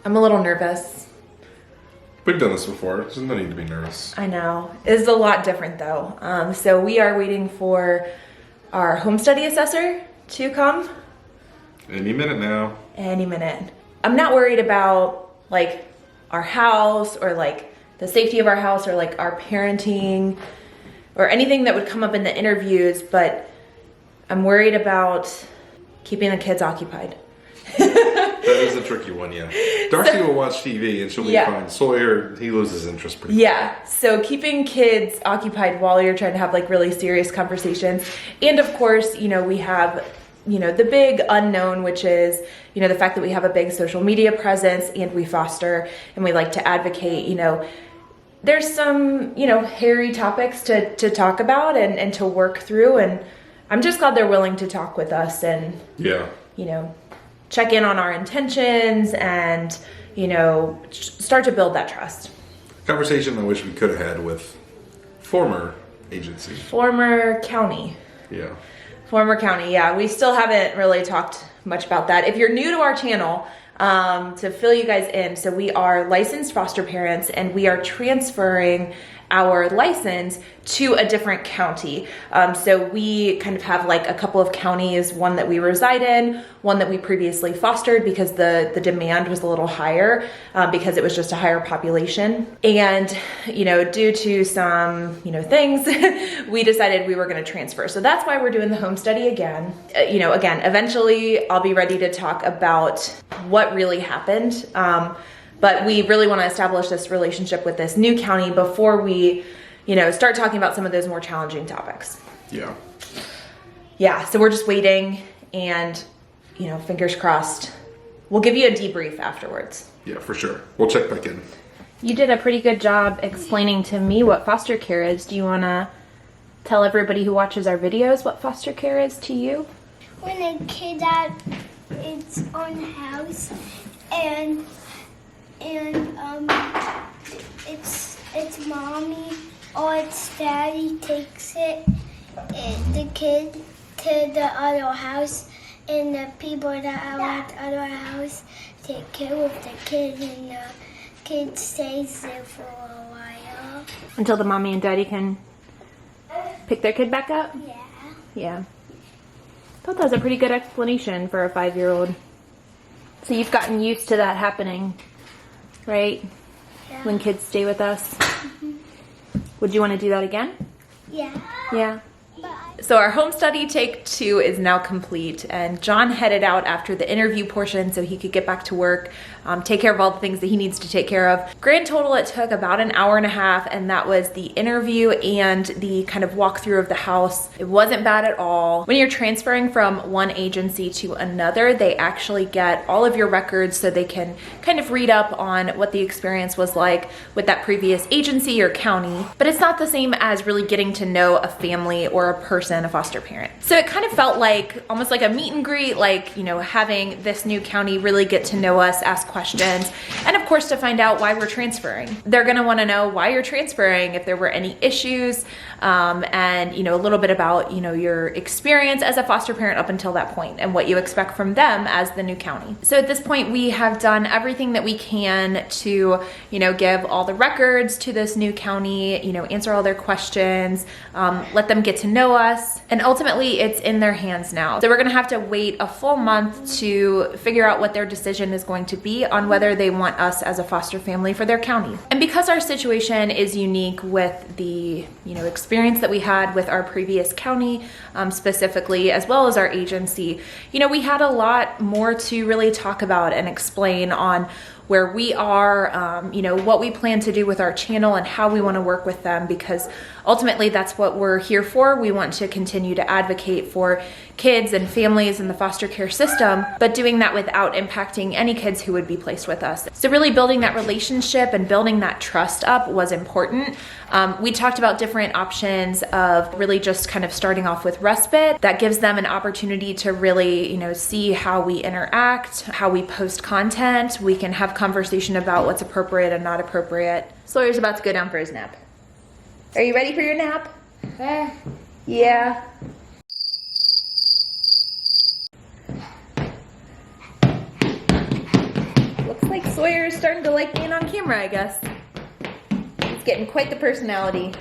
I'm a little nervous. We've done this before. There's no need to be nervous. I know. It's a lot different though. So we are waiting for our home study assessor to come. Any minute now. Any minute. I'm not worried about like our house or like the safety of our house or like our parenting or anything that would come up in the interviews, but I'm worried about keeping the kids occupied. That is a tricky one, yeah. Darcy will watch TV and she'll be fine. Sawyer, he loses interest pretty quick. So keeping kids occupied while you're trying to have like really serious conversations. And of course, you know, we have, you know, the big unknown, which is, you know, the fact that we have a big social media presence and we foster and we like to advocate, you know, there's some, you know, hairy topics to talk about and to work through. And I'm just glad they're willing to talk with us and, you know, check in on our intentions and, you know, start to build that trust. Conversation I wish we could have had with former agency. Former county. Yeah. Former county, yeah. We still haven't really talked much about that. If you're new to our channel, to fill you guys in, so we are licensed foster parents and we are transferring our license to a different county. So we kind of have like a couple of counties, one that we reside in, one that we previously fostered because the demand was a little higher because it was just a higher population. And, you know, due to some, you know, things, we decided we were gonna transfer. So that's why we're doing the home study again. You know, again, eventually I'll be ready to talk about what really happened. But we really want to establish this relationship with this new county before we, you know, start talking about some of those more challenging topics. Yeah. Yeah, so we're just waiting and, you know, fingers crossed. We'll give you a debrief afterwards. Yeah, for sure. We'll check back in. You did a pretty good job explaining to me what foster care is. Do you want to tell everybody who watches our videos what foster care is to you? When a kid has its own house and its mommy or its daddy takes the kid to the other house, and the people that are at the other house take care of the kid, and the kid stays there for a while. Until the mommy and daddy can pick their kid back up? Yeah. Yeah. I thought that was a pretty good explanation for a 5-year-old. So you've gotten used to that happening, right? Yeah. When kids stay with us. Would you want to do that again? Yeah. Yeah. So our home study take 2 is now complete, and John headed out after the interview portion so he could get back to work, take care of all the things that he needs to take care of. Grand total, it took about an hour and a half, and that was the interview and the kind of walkthrough of the house. It wasn't bad at all. When you're transferring from one agency to another, they actually get all of your records so they can kind of read up on what the experience was like with that previous agency or county. But it's not the same as really getting to know a family or a person, a foster parent. So it kind of felt like almost like a meet and greet, like, you know, having this new county really get to know us, ask questions, and of course to find out why we're transferring. They're gonna wanna know why you're transferring, if there were any issues, and, you know, a little bit about, you know, your experience as a foster parent up until that point and what you expect from them as the new county. So at this point, we have done everything that we can to, you know, give all the records to this new county, you know, answer all their questions, let them get to know us, and ultimately it's in their hands now. So we're gonna have to wait a full month to figure out what their decision is going to be on whether they want us as a foster family for their county. And because our situation is unique with the, you know, experience that we had with our previous county, specifically, as well as our agency, you know, we had a lot more to really talk about and explain on where we are, you know, what we plan to do with our channel and how we want to work with them, because ultimately that's what we're here for. We want to continue to advocate for kids and families in the foster care system, but doing that without impacting any kids who would be placed with us. So really building that relationship and building that trust up was important. We talked about different options of really just kind of starting off with respite. That gives them an opportunity to really, you know, see how we interact, how we post content. We can have conversation about what's appropriate and not appropriate. Sawyer's about to go down for his nap. Are you ready for your nap? Yeah. Looks like Sawyer's starting to like being on camera, I guess. He's getting quite the personality.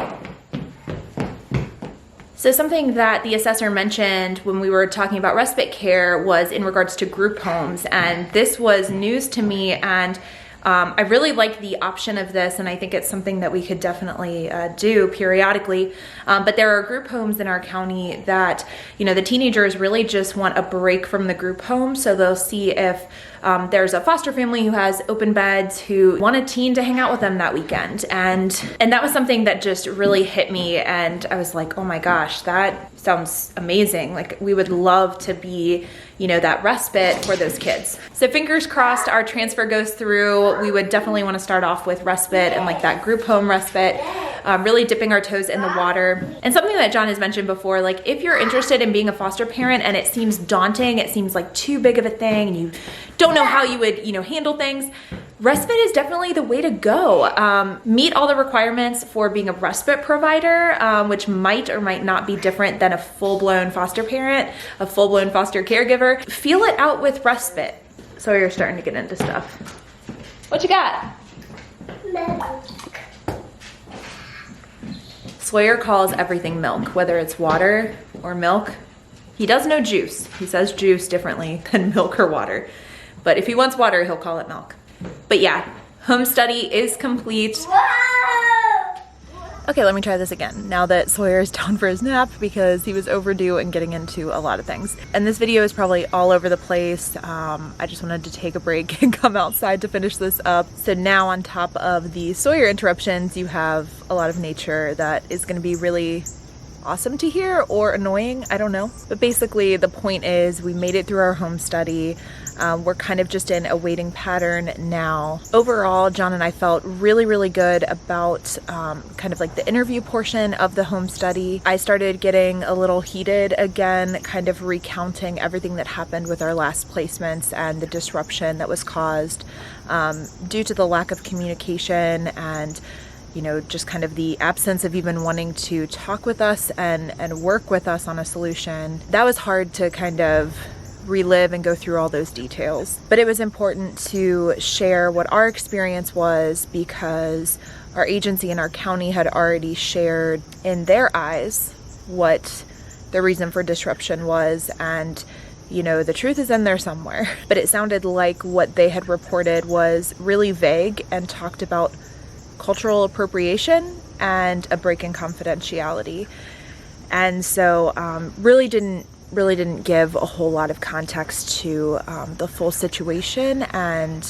So something that the assessor mentioned when we were talking about respite care was in regards to group homes, and this was news to me, and I really like the option of this, and I think it's something that we could definitely do periodically. But there are group homes in our county that, you know, the teenagers really just want a break from the group home. So they'll see if there's a foster family who has open beds who want a teen to hang out with them that weekend. And that was something that just really hit me. And I was like, oh my gosh, that sounds amazing. Like, we would love to be, you know, that respite for those kids. So fingers crossed our transfer goes through. We would definitely want to start off with respite and like that group home respite, really dipping our toes in the water. And something that John has mentioned before, like if you're interested in being a foster parent and it seems daunting, it seems like too big of a thing and you don't know how you would, you know, handle things, respite is definitely the way to go. Meet all the requirements for being a respite provider, which might or might not be different than a full-blown foster parent, a full-blown foster caregiver. Feel it out with respite. So you're starting to get into stuff. What you got? Milk. Sawyer calls everything milk, whether it's water or milk. He does know juice. He says juice differently than milk or water. But if he wants water, he'll call it milk. But yeah, home study is complete. Okay, let me try this again now that Sawyer is down for his nap because he was overdue and getting into a lot of things. And this video is probably all over the place. I just wanted to take a break and come outside to finish this up. So now on top of the Sawyer interruptions, you have a lot of nature that is gonna be really awesome to hear or annoying, I don't know. But basically the point is we made it through our home study. We're kind of just in a waiting pattern now. Overall, John and I felt really, really good about kind of like the interview portion of the home study. I started getting a little heated again, kind of recounting everything that happened with our last placements and the disruption that was caused due to the lack of communication and, you know, just kind of the absence of even wanting to talk with us and work with us on a solution. That was hard to kind of relive and go through all those details. But it was important to share what our experience was because our agency and our county had already shared in their eyes what the reason for disruption was, and you know, the truth is in there somewhere. But it sounded like what they had reported was really vague and talked about cultural appropriation and a break in confidentiality. And so really didn't give a whole lot of context to the full situation and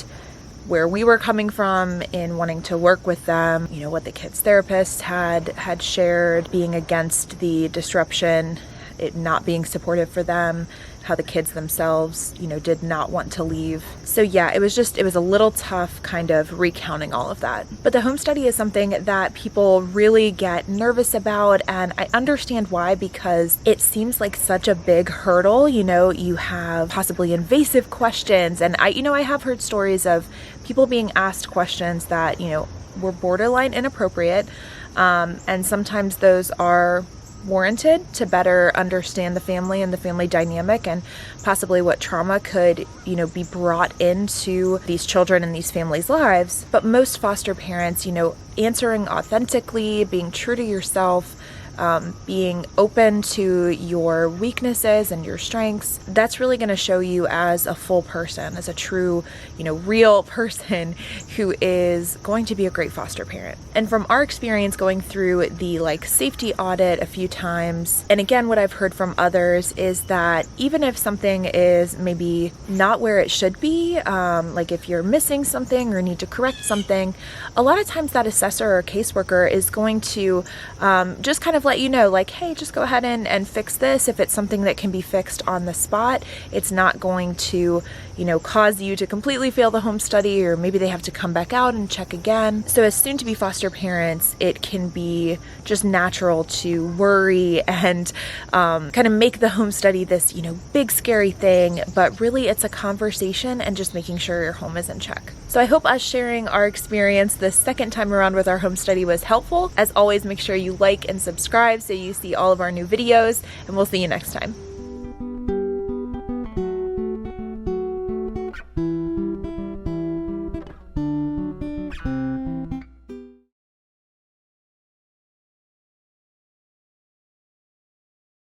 where we were coming from in wanting to work with them, you know, what the kids' therapists had shared, being against the disruption, it not being supportive for them, how the kids themselves, you know, did not want to leave. So yeah, it was a little tough kind of recounting all of that. But the home study is something that people really get nervous about, and I understand why, because it seems like such a big hurdle. You know, you have possibly invasive questions, and I have heard stories of people being asked questions that, you know, were borderline inappropriate, and sometimes those are warranted to better understand the family and the family dynamic and possibly what trauma could, you know, be brought into these children and these families' lives. But most foster parents, you know, answering authentically, being true to yourself, being open to your weaknesses and your strengths, that's really going to show you as a full person, as a true, you know, real person who is going to be a great foster parent. And from our experience going through the safety audit a few times, and again, what I've heard from others is that even if something is maybe not where it should be, like if you're missing something or need to correct something, a lot of times that assessor or caseworker is going to just kind of let you know, like, hey, just go ahead and fix this. If it's something that can be fixed on the spot, it's not going to, you know, cause you to completely fail the home study, or maybe they have to come back out and check again. So as soon to be foster parents, it can be just natural to worry and kind of make the home study this, you know, big scary thing, but really it's a conversation and just making sure your home is in check. So I hope us sharing our experience the second time around with our home study was helpful. As always, make sure you like and subscribe so you see all of our new videos, and we'll see you next time.